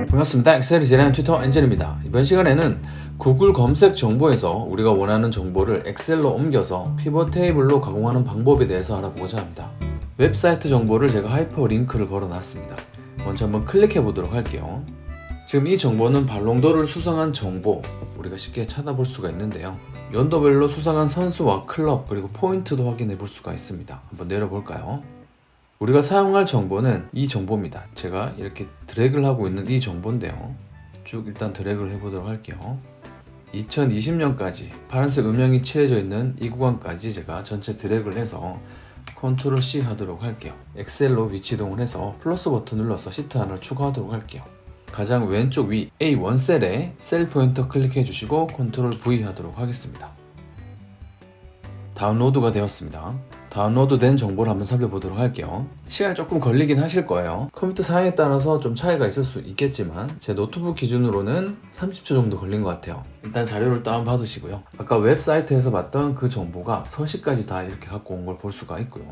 반갑습니다. 엑셀을 진행하는 튜터 엔젤입니다. 이번 시간에는 구글 검색 정보에서 우리가 원하는 정보를 엑셀로 옮겨서 피벗 테이블로 가공하는 방법에 대해서 알아보고자 합니다. 웹사이트 정보를 제가 하이퍼링크를 걸어 놨습니다. 먼저 한번 클릭해 보도록 할게요. 지금 이 정보는 발롱도를 수성한 정보, 우리가 쉽게 찾아볼 수가 있는데요. 연도별로 수성한 선수와 클럽 그리고 포인트도 확인해 볼 수가 있습니다. 한번 내려볼까요? 우리가 사용할 정보는 이 정보입니다. 제가 이렇게 드래그를 하고 있는 이 정보인데요. 쭉 일단 드래그를 해보도록 할게요. 2020년까지 파란색 음영이 칠해져 있는 이 구간까지 제가 전체 드래그를 해서 컨트롤 C 하도록 할게요. 엑셀로 위치 이동을 해서 플러스 버튼 눌러서 시트 하나를 추가하도록 할게요. 가장 왼쪽 위 A1 셀에 셀 포인터 클릭해 주시고 컨트롤 V 하도록 하겠습니다. 다운로드가 되었습니다. 다운로드 된 정보를 한번 살펴보도록 할게요. 시간이 조금 걸리긴 하실 거예요. 컴퓨터 사양에 따라서 좀 차이가 있을 수 있겠지만 제 노트북 기준으로는 30초 정도 걸린 것 같아요. 일단 자료를 다운받으시고요. 아까 웹사이트에서 봤던 그 정보가 서식까지 다 이렇게 갖고 온 걸 볼 수가 있고요.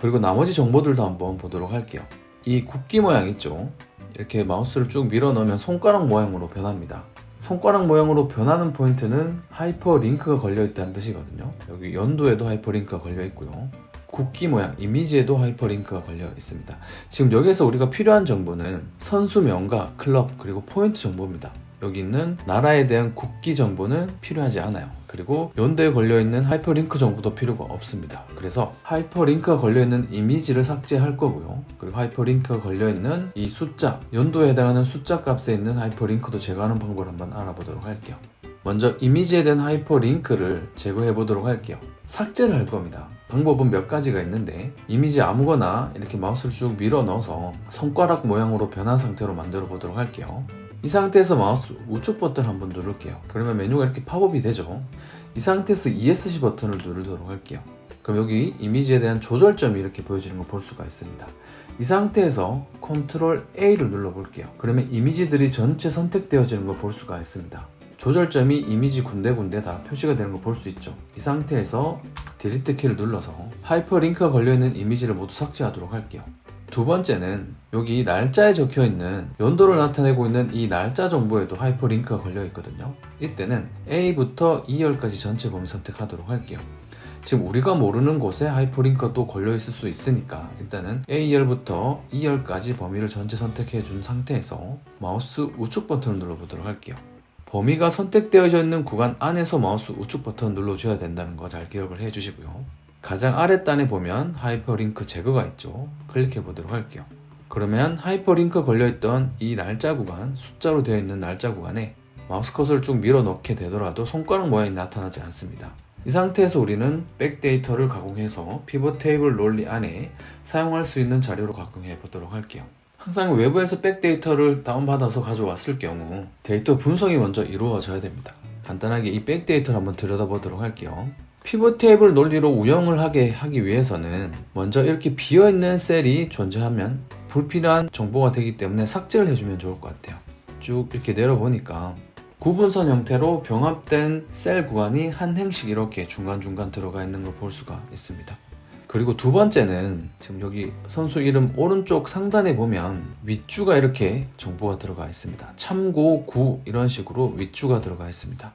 그리고 나머지 정보들도 한번 보도록 할게요. 이 국기 모양 있죠? 이렇게 마우스를 쭉 밀어 넣으면 손가락 모양으로 변합니다. 손가락 모양으로 변하는 포인트는 하이퍼링크가 걸려있다는 뜻이거든요. 여기 연도에도 하이퍼링크가 걸려있고요. 국기 모양, 이미지에도 하이퍼링크가 걸려 있습니다. 지금 여기에서 우리가 필요한 정보는 선수명과 클럽 그리고 포인트 정보입니다. 여기 있는 나라에 대한 국기 정보는 필요하지 않아요. 그리고 연도에 걸려있는 하이퍼링크 정보도 필요가 없습니다. 그래서 하이퍼링크가 걸려있는 이미지를 삭제할 거고요. 그리고 하이퍼링크가 걸려있는 이 숫자, 연도에 해당하는 숫자 값에 있는 하이퍼링크도 제거하는 방법을 한번 알아보도록 할게요. 먼저 이미지에 대한 하이퍼링크를 제거해 보도록 할게요. 삭제를 할 겁니다. 방법은 몇 가지가 있는데 이미지 아무거나 이렇게 마우스를 쭉 밀어 넣어서 손가락 모양으로 변한 상태로 만들어 보도록 할게요. 이 상태에서 마우스 우측 버튼 한번 누를게요. 그러면 메뉴가 이렇게 팝업이 되죠. 이 상태에서 ESC 버튼을 누르도록 할게요. 그럼 여기 이미지에 대한 조절점이 이렇게 보여지는 걸 볼 수가 있습니다. 이 상태에서 컨트롤 A를 눌러볼게요. 그러면 이미지들이 전체 선택되어지는 걸 볼 수가 있습니다. 조절점이 이미지 군데군데 다 표시가 되는 걸 볼 수 있죠. 이 상태에서 딜리트 키를 눌러서 하이퍼링크가 걸려있는 이미지를 모두 삭제하도록 할게요. 두 번째는 여기 날짜에 적혀있는 연도를 나타내고 있는 이 날짜 정보에도 하이퍼링크가 걸려 있거든요. 이때는 A부터 2열까지 전체 범위 선택하도록 할게요. 지금 우리가 모르는 곳에 하이퍼링크가 또 걸려 있을 수 있으니까 일단은 A열부터 2열까지 범위를 전체 선택해 준 상태에서 마우스 우측 버튼을 눌러보도록 할게요. 범위가 선택되어져 있는 구간 안에서 마우스 우측 버튼 눌러줘야 된다는 거 잘 기억을 해주시고요. 가장 아랫단에 보면 하이퍼링크 제거가 있죠. 클릭해 보도록 할게요. 그러면 하이퍼링크 걸려있던 이 날짜 구간, 숫자로 되어 있는 날짜 구간에 마우스 컷을 쭉 밀어 넣게 되더라도 손가락 모양이 나타나지 않습니다. 이 상태에서 우리는 백데이터를 가공해서 피벗 테이블 롤리 안에 사용할 수 있는 자료로 가공해 보도록 할게요. 항상 외부에서 백데이터를 다운받아서 가져왔을 경우 데이터 분석이 먼저 이루어져야 됩니다. 간단하게 이 백데이터를 한번 들여다보도록 할게요. 피벗 테이블 논리로 운영을 하기 위해서는 먼저 이렇게 비어있는 셀이 존재하면 불필요한 정보가 되기 때문에 삭제를 해주면 좋을 것 같아요. 쭉 이렇게 내려보니까 구분선 형태로 병합된 셀 구간이 한 행씩 이렇게 중간중간 들어가 있는 걸 볼 수가 있습니다. 그리고 두 번째는 지금 여기 선수 이름 오른쪽 상단에 보면 윗주가 이렇게 정보가 들어가 있습니다. 참고 9 이런 식으로 윗주가 들어가 있습니다.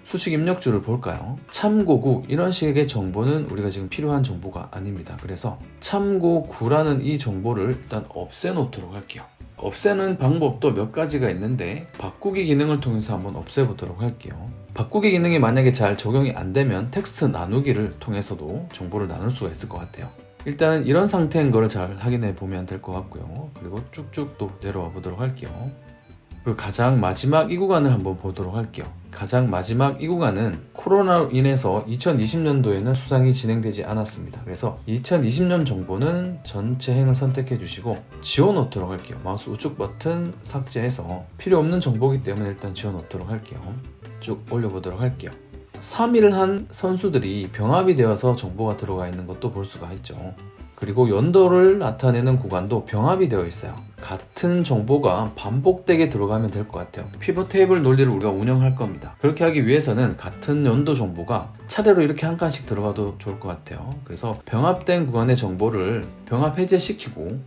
수식 입력줄을 볼까요? 참고 9 이런 식의 정보는 우리가 지금 필요한 정보가 아닙니다. 그래서 참고 9라는 이 정보를 일단 없애놓도록 할게요. 없애는 방법도 몇 가지가 있는데 바꾸기 기능을 통해서 한번 없애보도록 할게요. 바꾸기 기능이 만약에 잘 적용이 안 되면 텍스트 나누기를 통해서도 정보를 나눌 수가 있을 것 같아요. 일단은 이런 상태인 거를 잘 확인해 보면 될 것 같고요. 그리고 쭉쭉 또 내려와 보도록 할게요. 그리고 가장 마지막 이 구간을 한번 보도록 할게요. 가장 마지막 이 구간은 코로나로 인해서 2020년도에는 수상이 진행되지 않았습니다. 그래서 2020년 정보는 전체 행을 선택해 주시고 지워놓도록 할게요. 마우스 우측 버튼 삭제해서 필요 없는 정보이기 때문에 일단 지워놓도록 할게요. 쭉 올려보도록 할게요. 3일 한 선수들이 병합이 되어서 정보가 들어가 있는 것도 볼 수가 있죠. 그리고 연도를 나타내는 구간도 병합이 되어 있어요. 같은 정보가 반복되게 들어가면 될 것 같아요. 피벗 테이블 논리를 우리가 운영할 겁니다. 그렇게 하기 위해서는 같은 연도 정보가 차례로 이렇게 한 칸씩 들어가도 좋을 것 같아요. 그래서 병합된 구간의 정보를 병합 해제시키고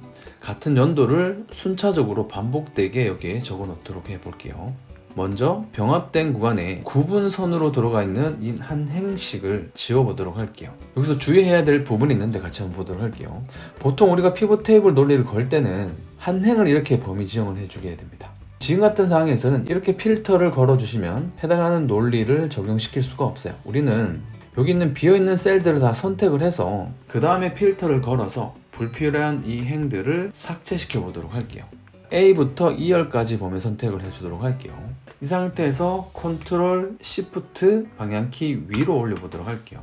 같은 연도를 순차적으로 반복되게 여기에 적어 놓도록 해볼게요. 먼저 병합된 구간에 구분선으로 들어가 있는 이 한 행식을 지워보도록 할게요. 여기서 주의해야 될 부분이 있는데 같이 한번 보도록 할게요. 보통 우리가 피벗 테이블 논리를 걸 때는 한 행을 이렇게 범위 지정을 해주게 됩니다. 지금 같은 상황에서는 이렇게 필터를 걸어주시면 해당하는 논리를 적용시킬 수가 없어요. 우리는 여기 있는 비어있는 셀들을 다 선택을 해서 그 다음에 필터를 걸어서 불필요한 이 행들을 삭제시켜 보도록 할게요. A부터 E열까지 범위 선택을 해주도록 할게요. 이 상태에서 컨트롤 시프트 방향키 위로 올려보도록 할게요.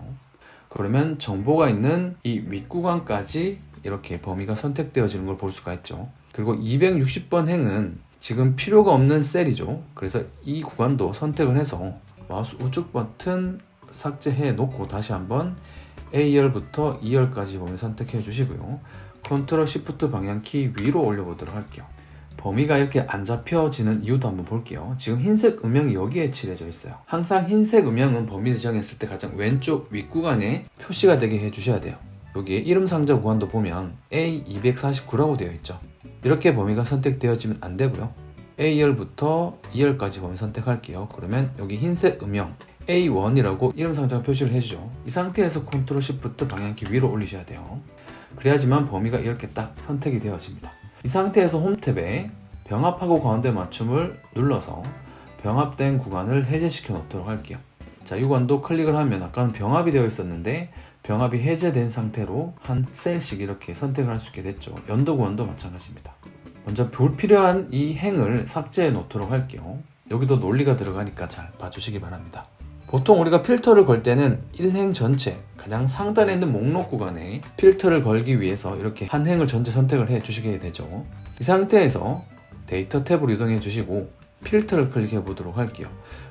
그러면 정보가 있는 이 윗구간까지 이렇게 범위가 선택되어지는 걸 볼 수가 있죠. 그리고 260번 행은 지금 필요가 없는 셀이죠. 그래서 이 구간도 선택을 해서 마우스 우측 버튼 삭제해 놓고 다시 한번 A열부터 E열까지 범위 선택해 주시고요. 컨트롤 시프트 방향키 위로 올려보도록 할게요. 범위가 이렇게 안 잡혀지는 이유도 한번 볼게요. 지금 흰색 음영이 여기에 칠해져 있어요. 항상 흰색 음영은 범위 지정했을 때 가장 왼쪽 윗구간에 표시가 되게 해주셔야 돼요. 여기에 이름 상자 구간도 보면 A249라고 되어 있죠. 이렇게 범위가 선택되어지면 안 되고요. A열부터 E열까지 범위 선택할게요. 그러면 여기 흰색 음영 A1이라고 이름 상자가 표시를 해주죠. 이 상태에서 컨트롤 시프트 방향키 위로 올리셔야 돼요. 그래야지만 범위가 이렇게 딱 선택이 되어집니다. 이 상태에서 홈탭에 병합하고 가운데 맞춤을 눌러서 병합된 구간을 해제시켜 놓도록 할게요. 자, 이 구간도 클릭을 하면 아까는 병합이 되어 있었는데 병합이 해제된 상태로 한 셀씩 이렇게 선택을 할 수 있게 됐죠. 연도 구간도 마찬가지입니다. 먼저 불필요한 이 행을 삭제해 놓도록 할게요. 여기도 논리가 들어가니까 잘 봐주시기 바랍니다. 보통 우리가 필터를 걸 때는 1행 전체 가장 상단에 있는 목록 구간에 필터를 걸기 위해서 이렇게 한 행을 전체 선택을 해 주시게 되죠. 이 상태에서 데이터 탭으로 이동해 주시고 필터를 클릭해 보도록 할게요.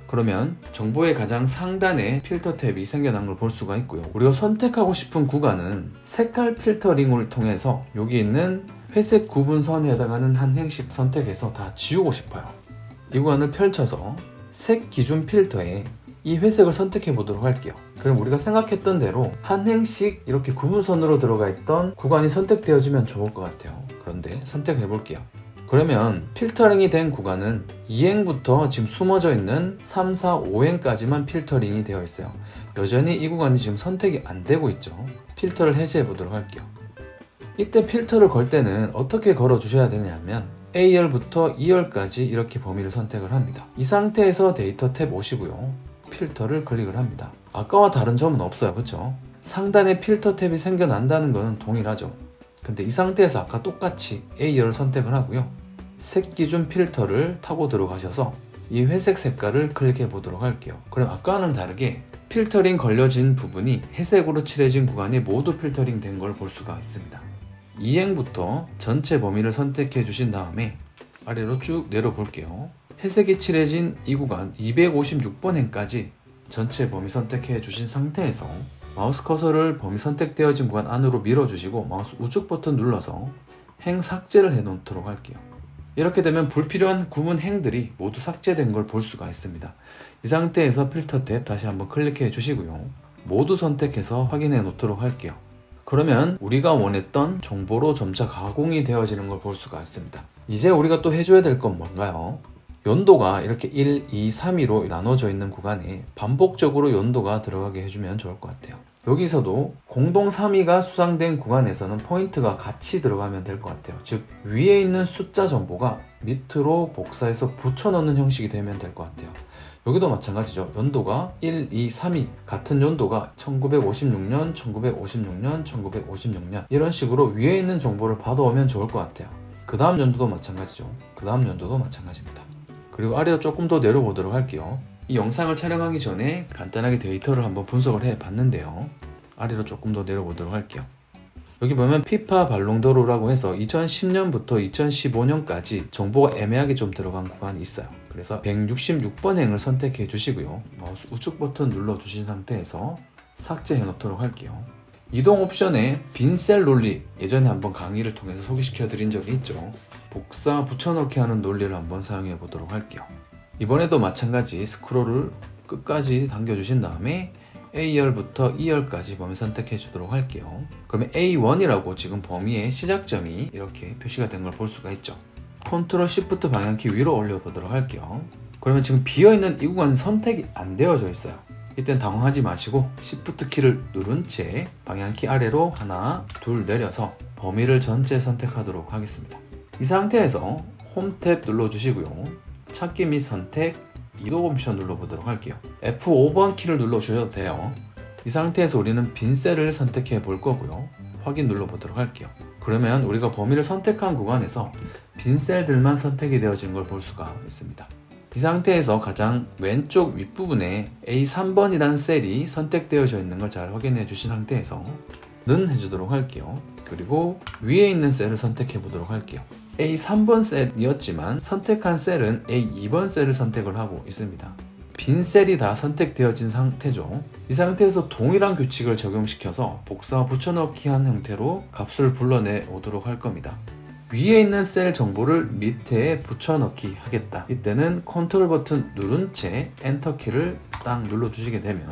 그러면 정보의 가장 상단에 필터 탭이 생겨난 걸 볼 수가 있고요. 우리가 선택하고 싶은 구간은 색깔 필터링을 통해서 여기 있는 회색 구분선에 해당하는 한 행씩 선택해서 다 지우고 싶어요. 이 구간을 펼쳐서 색 기준 필터에 이 회색을 선택해 보도록 할게요. 그럼 우리가 생각했던 대로 한 행씩 이렇게 구분선으로 들어가 있던 구간이 선택되어지면 좋을 것 같아요. 그런데 선택해 볼게요. 그러면 필터링이 된 구간은 2행부터 지금 숨어져 있는 3, 4, 5행까지만 필터링이 되어 있어요. 여전히 이 구간이 지금 선택이 안 되고 있죠. 필터를 해제해 보도록 할게요. 이때 필터를 걸 때는 어떻게 걸어 주셔야 되냐면 A열부터 E열까지 이렇게 범위를 선택을 합니다. 이 상태에서 데이터 탭 오시고요. 필터를 클릭을 합니다. 아까와 다른 점은 없어요. 그렇죠? 상단에 필터 탭이 생겨난다는 것은 동일하죠. 근데 이 상태에서 아까 똑같이 A열을 선택을 하고요. 색 기준 필터를 타고 들어가셔서 이 회색 색깔을 클릭해 보도록 할게요. 그럼 아까와는 다르게 필터링 걸려진 부분이 회색으로 칠해진 구간이 모두 필터링 된 걸 볼 수가 있습니다. 2행부터 전체 범위를 선택해 주신 다음에 아래로 쭉 내려 볼게요. 회색이 칠해진 이 구간 256번 행까지 전체 범위 선택해 주신 상태에서 마우스 커서를 범위 선택되어진 구간 안으로 밀어주시고 마우스 우측 버튼 눌러서 행 삭제를 해 놓도록 할게요. 이렇게 되면 불필요한 구분 행들이 모두 삭제된 걸 볼 수가 있습니다. 이 상태에서 필터 탭 다시 한번 클릭해 주시고요. 모두 선택해서 확인해 놓도록 할게요. 그러면 우리가 원했던 정보로 점차 가공이 되어지는 걸 볼 수가 있습니다. 이제 우리가 또 해줘야 될 건 뭔가요? 연도가 이렇게 1, 2, 3위로 나눠져 있는 구간에 반복적으로 연도가 들어가게 해주면 좋을 것 같아요. 여기서도 공동 3위가 수상된 구간에서는 포인트가 같이 들어가면 될 것 같아요. 즉 위에 있는 숫자 정보가 밑으로 복사해서 붙여넣는 형식이 되면 될 것 같아요. 여기도 마찬가지죠. 연도가 1, 2, 3위 같은 연도가 1956년, 1956년, 1956년 이런 식으로 위에 있는 정보를 받아오면 좋을 것 같아요. 그 다음 연도도 마찬가지죠. 그 다음 연도도 마찬가지입니다. 그리고 아래로 조금 더 내려보도록 할게요. 이 영상을 촬영하기 전에 간단하게 데이터를 한번 분석을 해 봤는데요. 아래로 조금 더 내려보도록 할게요. 여기 보면 피파 발롱도르라고 해서 2010년부터 2015년까지 정보가 애매하게 좀 들어간 구간이 있어요. 그래서 166번 행을 선택해 주시고요. 마우스 우측 버튼 눌러 주신 상태에서 삭제해 놓도록 할게요. 이동 옵션에 빈 셀 논리, 예전에 한번 강의를 통해서 소개시켜 드린 적이 있죠. 복사 붙여넣기 하는 논리를 한번 사용해 보도록 할게요. 이번에도 마찬가지 스크롤을 끝까지 당겨 주신 다음에 A열부터 E열까지 범위 선택해 주도록 할게요. 그러면 A1이라고 지금 범위의 시작점이 이렇게 표시가 된 걸 볼 수가 있죠. Ctrl Shift 방향키 위로 올려보도록 할게요. 그러면 지금 비어있는 이 구간은 선택이 안 되어져 있어요. 이땐 당황하지 마시고 Shift 키를 누른 채 방향키 아래로 하나, 둘 내려서 범위를 전체 선택하도록 하겠습니다. 이 상태에서 홈 탭 눌러주시고요. 찾기 및 선택, 이동 옵션 눌러보도록 할게요. F5번 키를 눌러주셔도 돼요. 이 상태에서 우리는 빈 셀을 선택해 볼 거고요. 확인 눌러보도록 할게요. 그러면 우리가 범위를 선택한 구간에서 빈 셀들만 선택이 되어진 걸 볼 수가 있습니다. 이 상태에서 가장 왼쪽 윗부분에 A3번이라는 셀이 선택되어져 있는 걸 잘 확인해 주신 상태에서 는 해주도록 할게요. 그리고 위에 있는 셀을 선택해 보도록 할게요. A3번 셀이었지만 선택한 셀은 A2번 셀을 선택을 하고 있습니다. 빈 셀이 다 선택되어진 상태죠. 이 상태에서 동일한 규칙을 적용시켜서 복사 붙여넣기 한 형태로 값을 불러내 오도록 할 겁니다. 위에 있는 셀 정보를 밑에 붙여넣기 하겠다. 이때는 컨트롤 버튼 누른 채 엔터 키를 딱 눌러주시게 되면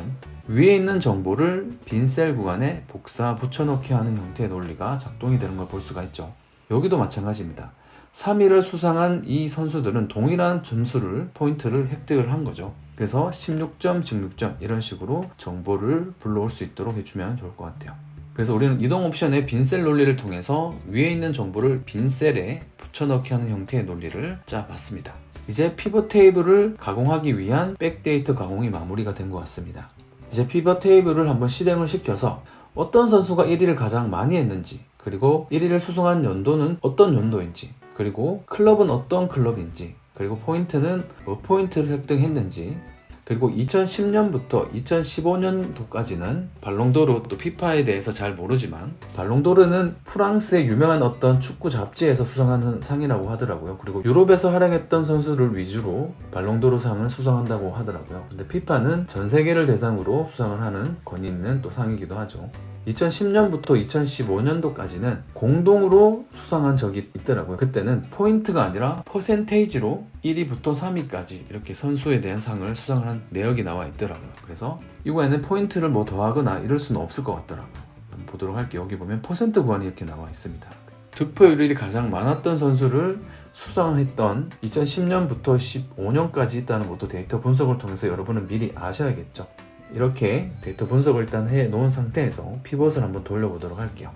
위에 있는 정보를 빈 셀 구간에 복사 붙여넣기 하는 형태의 논리가 작동이 되는 걸 볼 수가 있죠. 여기도 마찬가지입니다. 3위를 수상한 이 선수들은 동일한 점수를 포인트를 획득을 한 거죠. 그래서 16점, 16점 이런 식으로 정보를 불러올 수 있도록 해주면 좋을 것 같아요. 그래서 우리는 이동 옵션의 빈셀 논리를 통해서 위에 있는 정보를 빈셀에 붙여넣기 하는 형태의 논리를 짜봤습니다. 이제 피벗 테이블을 가공하기 위한 백데이터 가공이 마무리가 된 것 같습니다. 이제 피벗 테이블을 한번 실행을 시켜서 어떤 선수가 1위를 가장 많이 했는지, 그리고 1위를 수상한 연도는 어떤 연도인지, 그리고 클럽은 어떤 클럽인지, 그리고 포인트는 몇 포인트를 획득했는지, 그리고 2010년부터 2015년도까지는 발롱도르, 또 피파에 대해서 잘 모르지만 발롱도르는 프랑스의 유명한 어떤 축구 잡지에서 수상하는 상이라고 하더라고요. 그리고 유럽에서 활약했던 선수를 위주로 발롱도르 상을 수상한다고 하더라고요. 근데 피파는 전 세계를 대상으로 수상을 하는 권위 있는 또 상이기도 하죠. 2010년부터 2015년도까지는 공동으로 수상한 적이 있더라고요. 그때는 포인트가 아니라 퍼센테이지로 1위부터 3위까지 이렇게 선수에 대한 상을 수상을 한 내역이 나와 있더라고요. 그래서 이거에는 포인트를 뭐 더하거나 이럴 수는 없을 것 같더라고요. 한번 보도록 할게요. 여기 보면 퍼센트 구간이 이렇게 나와 있습니다. 득표율이 가장 많았던 선수를 수상했던 2010년부터 15년까지 있다는 것도 데이터 분석을 통해서 여러분은 미리 아셔야겠죠. 이렇게 데이터 분석을 일단 해 놓은 상태에서 피벗을 한번 돌려보도록 할게요.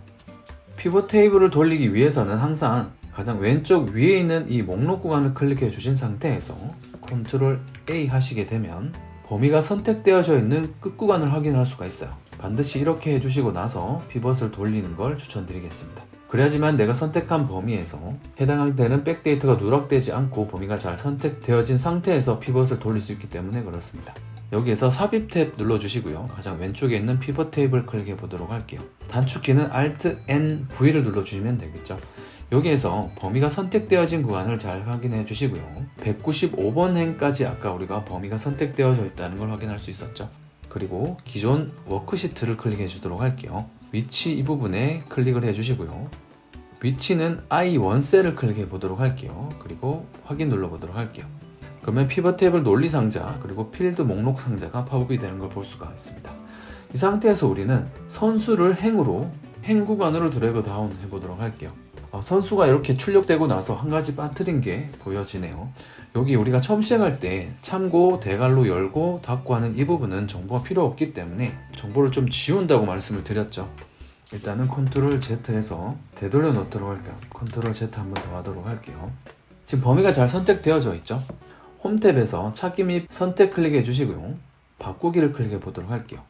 피벗 테이블을 돌리기 위해서는 항상 가장 왼쪽 위에 있는 이 목록 구간을 클릭해 주신 상태에서 컨트롤 A 하시게 되면 범위가 선택되어져 있는 끝 구간을 확인할 수가 있어요. 반드시 이렇게 해주시고 나서 피벗을 돌리는 걸 추천드리겠습니다. 그래야지만 내가 선택한 범위에서 해당되는 백데이터가 누락되지 않고 범위가 잘 선택되어진 상태에서 피벗을 돌릴 수 있기 때문에 그렇습니다. 여기에서 삽입 탭 눌러주시고요. 가장 왼쪽에 있는 피벗 테이블 클릭해 보도록 할게요. 단축키는 Alt N V를 눌러주시면 되겠죠. 여기에서 범위가 선택되어진 구간을 잘 확인해 주시고요. 195번 행까지 아까 우리가 범위가 선택되어져 있다는 걸 확인할 수 있었죠. 그리고 기존 워크시트를 클릭해 주도록 할게요. 위치 이 부분에 클릭을 해 주시고요. 위치는 I1 셀을 클릭해 보도록 할게요. 그리고 확인 눌러보도록 할게요. 그러면 피벗 테이블 논리 상자 그리고 필드 목록 상자가 팝업이 되는 걸 볼 수가 있습니다. 이 상태에서 우리는 선수를 행 구간으로 드래그 다운 해보도록 할게요. 선수가 이렇게 출력되고 나서 한 가지 빠뜨린 게 보여지네요. 여기 우리가 처음 시작할 때 참고, 대괄호 열고, 닫고 하는 이 부분은 정보가 필요 없기 때문에 정보를 좀 지운다고 말씀을 드렸죠. 일단은 컨트롤 Z 해서 되돌려 놓도록 할게요. 컨트롤 Z 한번 더 하도록 할게요. 지금 범위가 잘 선택되어져 있죠. 홈 탭에서 찾기 및 선택 클릭해 주시고요. 바꾸기를 클릭해 보도록 할게요.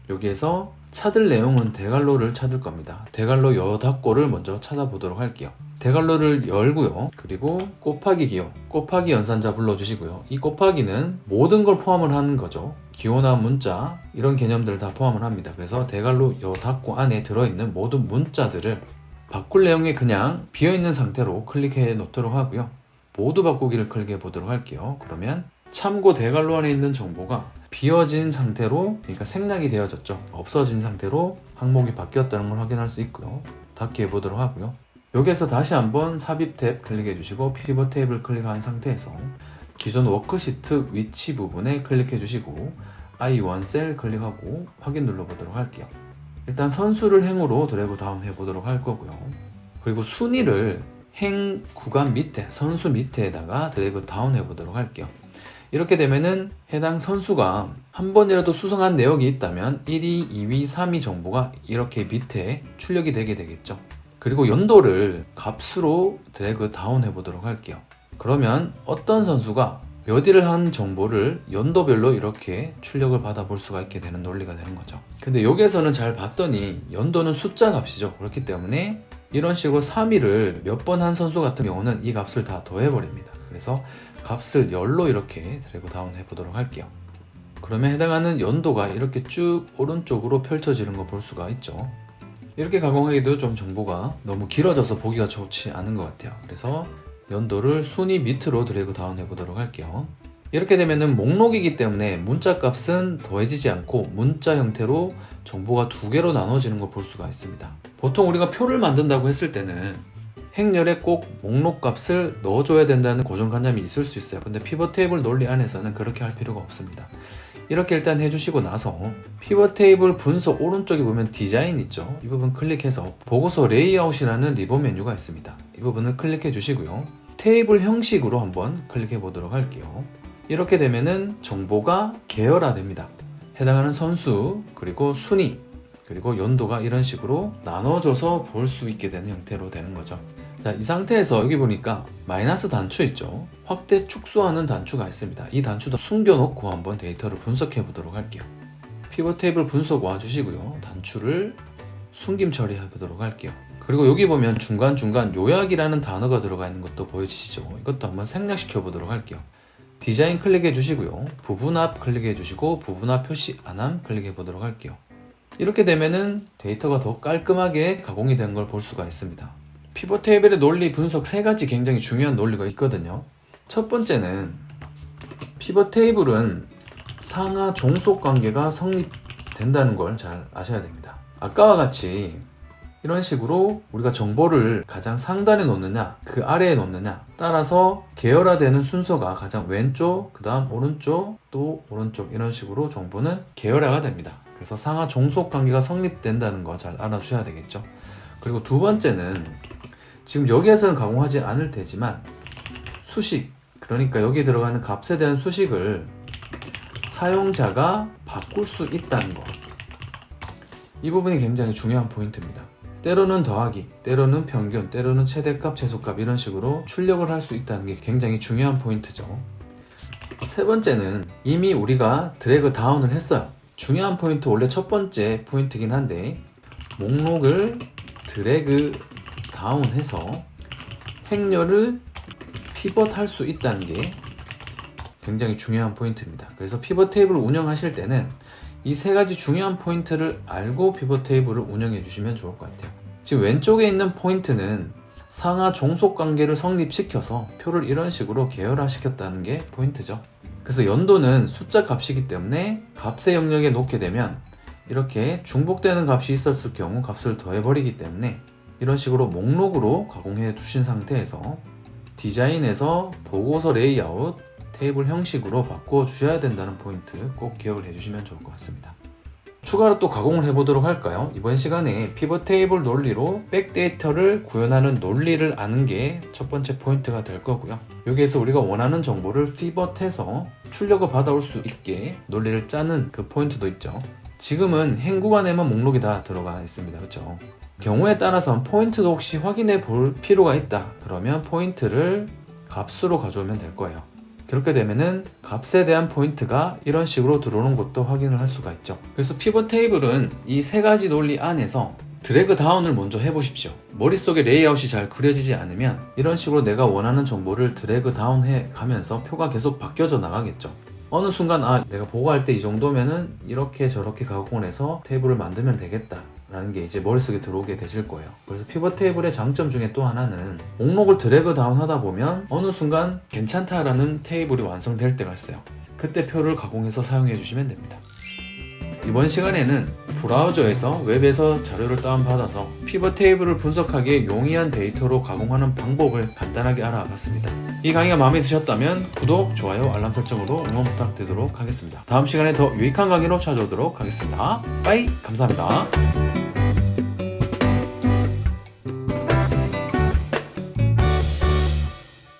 여기에서 찾을 내용은 대괄호를 찾을 겁니다. 대괄호 여 닫고를 먼저 찾아보도록 할게요. 대괄호를 열고요. 그리고 곱하기 기호, 곱하기 연산자 불러주시고요. 이 곱하기는 모든 걸 포함을 하는 거죠. 기호나 문자 이런 개념들을 다 포함을 합니다. 그래서 대괄호 여 닫고 안에 들어있는 모든 문자들을 바꿀 내용에 그냥 비어있는 상태로 클릭해 놓도록 하고요. 모두 바꾸기를 클릭해 보도록 할게요. 그러면 참고 대괄호 안에 있는 정보가 비어진 상태로, 그러니까 생략이 되어졌죠. 없어진 상태로 항목이 바뀌었다는 걸 확인할 수 있고요. 닫기 해보도록 하고요. 여기에서 다시 한번 삽입 탭 클릭해 주시고 피벗 테이블 클릭한 상태에서 기존 워크시트 위치 부분에 클릭해 주시고 I1 셀 클릭하고 확인 눌러보도록 할게요. 일단 선수를 행으로 드래그 다운 해보도록 할 거고요. 그리고 순위를 행 구간 밑에, 선수 밑에다가 드래그 다운 해보도록 할게요. 이렇게 되면은 해당 선수가 한 번이라도 수성한 내역이 있다면 1위, 2위, 3위 정보가 이렇게 밑에 출력이 되게 되겠죠. 그리고 연도를 값으로 드래그 다운 해보도록 할게요. 그러면 어떤 선수가 몇 위를 한 정보를 연도별로 이렇게 출력을 받아볼 수가 있게 되는 논리가 되는 거죠. 근데 여기에서는 잘 봤더니 연도는 숫자 값이죠. 그렇기 때문에 이런 식으로 3위를 몇 번 한 선수 같은 경우는 이 값을 다 더해버립니다. 그래서 값을 열로 이렇게 드래그 다운 해보도록 할게요. 그러면 해당하는 연도가 이렇게 쭉 오른쪽으로 펼쳐지는 거 볼 수가 있죠. 이렇게 가공하기도 좀 정보가 너무 길어져서 보기가 좋지 않은 것 같아요. 그래서 연도를 순위 밑으로 드래그 다운 해보도록 할게요. 이렇게 되면은 목록이기 때문에 문자 값은 더해지지 않고 문자 형태로 정보가 두 개로 나눠지는 걸 볼 수가 있습니다. 보통 우리가 표를 만든다고 했을 때는 행렬에 꼭 목록 값을 넣어줘야 된다는 고정관념이 있을 수 있어요. 근데 피벗 테이블 논리 안에서는 그렇게 할 필요가 없습니다. 이렇게 일단 해주시고 나서 피벗 테이블 분석 오른쪽에 보면 디자인 있죠. 이 부분 클릭해서 보고서 레이아웃이라는 리본 메뉴가 있습니다. 이 부분을 클릭해 주시고요. 테이블 형식으로 한번 클릭해 보도록 할게요. 이렇게 되면은 정보가 계열화됩니다. 해당하는 선수, 그리고 순위, 그리고 연도가 이런 식으로 나눠져서 볼 수 있게 되는 형태로 되는 거죠. 자, 이 상태에서 여기 보니까 마이너스 단추 있죠. 확대 축소하는 단추가 있습니다. 이 단추도 숨겨놓고 한번 데이터를 분석해 보도록 할게요. 피벗 테이블 분석 와주시고요. 단추를 숨김 처리해 보도록 할게요. 그리고 여기 보면 중간중간 요약이라는 단어가 들어가 있는 것도 보여지시죠. 이것도 한번 생략시켜 보도록 할게요. 디자인 클릭해 주시고요. 부분합 클릭해 주시고 부분합 표시 안함 클릭해 보도록 할게요. 이렇게 되면은 데이터가 더 깔끔하게 가공이 된 걸 볼 수가 있습니다. 피벗 테이블의 논리 분석 세 가지 굉장히 중요한 논리가 있거든요. 첫 번째는 피벗 테이블은 상하 종속 관계가 성립된다는 걸 잘 아셔야 됩니다. 아까와 같이 이런 식으로 우리가 정보를 가장 상단에 놓느냐 그 아래에 놓느냐 따라서 계열화되는 순서가 가장 왼쪽, 그 다음 오른쪽, 또 오른쪽 이런 식으로 정보는 계열화가 됩니다. 그래서 상하 종속 관계가 성립된다는 거 잘 알아주셔야 되겠죠. 그리고 두 번째는 지금 여기에서는 가공하지 않을 테지만 수식, 그러니까 여기 들어가는 값에 대한 수식을 사용자가 바꿀 수 있다는 거, 이 부분이 굉장히 중요한 포인트입니다. 때로는 더하기, 때로는 평균, 때로는 최대값, 최소값 이런 식으로 출력을 할 수 있다는 게 굉장히 중요한 포인트죠. 세 번째는 이미 우리가 드래그 다운을 했어요. 중요한 포인트, 원래 첫 번째 포인트긴 한데 목록을 드래그 다운해서 행렬을 피벗 할 수 있다는 게 굉장히 중요한 포인트입니다. 그래서 피벗 테이블을 운영하실 때는 이 세 가지 중요한 포인트를 알고 피벗 테이블을 운영해 주시면 좋을 것 같아요. 지금 왼쪽에 있는 포인트는 상하 종속 관계를 성립시켜서 표를 이런 식으로 계열화 시켰다는 게 포인트죠. 그래서 연도는 숫자 값이기 때문에 값의 영역에 놓게 되면 이렇게 중복되는 값이 있었을 경우 값을 더해버리기 때문에 이런 식으로 목록으로 가공해 두신 상태에서 디자인에서 보고서 레이아웃 테이블 형식으로 바꿔 주셔야 된다는 포인트 꼭 기억을 해주시면 좋을 것 같습니다. 추가로 또 가공을 해보도록 할까요? 이번 시간에 피벗 테이블 논리로 백데이터를 구현하는 논리를 아는 게 첫 번째 포인트가 될 거고요. 여기에서 우리가 원하는 정보를 피벗해서 출력을 받아올 수 있게 논리를 짜는 그 포인트도 있죠. 지금은 행 구간에만 목록이 다 들어가 있습니다. 그렇죠? 경우에 따라서 포인트도 혹시 확인해 볼 필요가 있다. 그러면 포인트를 값으로 가져오면 될 거예요. 그렇게 되면은 값에 대한 포인트가 이런 식으로 들어오는 것도 확인을 할 수가 있죠. 그래서 피벗 테이블은 이 세 가지 논리 안에서 드래그 다운을 먼저 해보십시오. 머릿속에 레이아웃이 잘 그려지지 않으면 이런 식으로 내가 원하는 정보를 드래그 다운 해 가면서 표가 계속 바뀌어져 나가겠죠. 어느 순간 내가 보고할 때 이 정도면은 이렇게 저렇게 가공을 해서 테이블을 만들면 되겠다 라는 게 이제 머릿속에 들어오게 되실 거예요. 그래서 피벗 테이블의 장점 중에 또 하나는 목록을 드래그 다운 하다 보면 어느 순간 괜찮다라는 테이블이 완성될 때가 있어요. 그때 표를 가공해서 사용해 주시면 됩니다. 이번 시간에는 브라우저에서 웹에서 자료를 다운받아서 피벗 테이블을 분석하기에 용이한 데이터로 가공하는 방법을 간단하게 알아봤습니다. 이 강의가 마음에 드셨다면 구독, 좋아요, 알람 설정으로 응원 부탁드리도록 하겠습니다. 다음 시간에 더 유익한 강의로 찾아오도록 하겠습니다. 빠이! 감사합니다.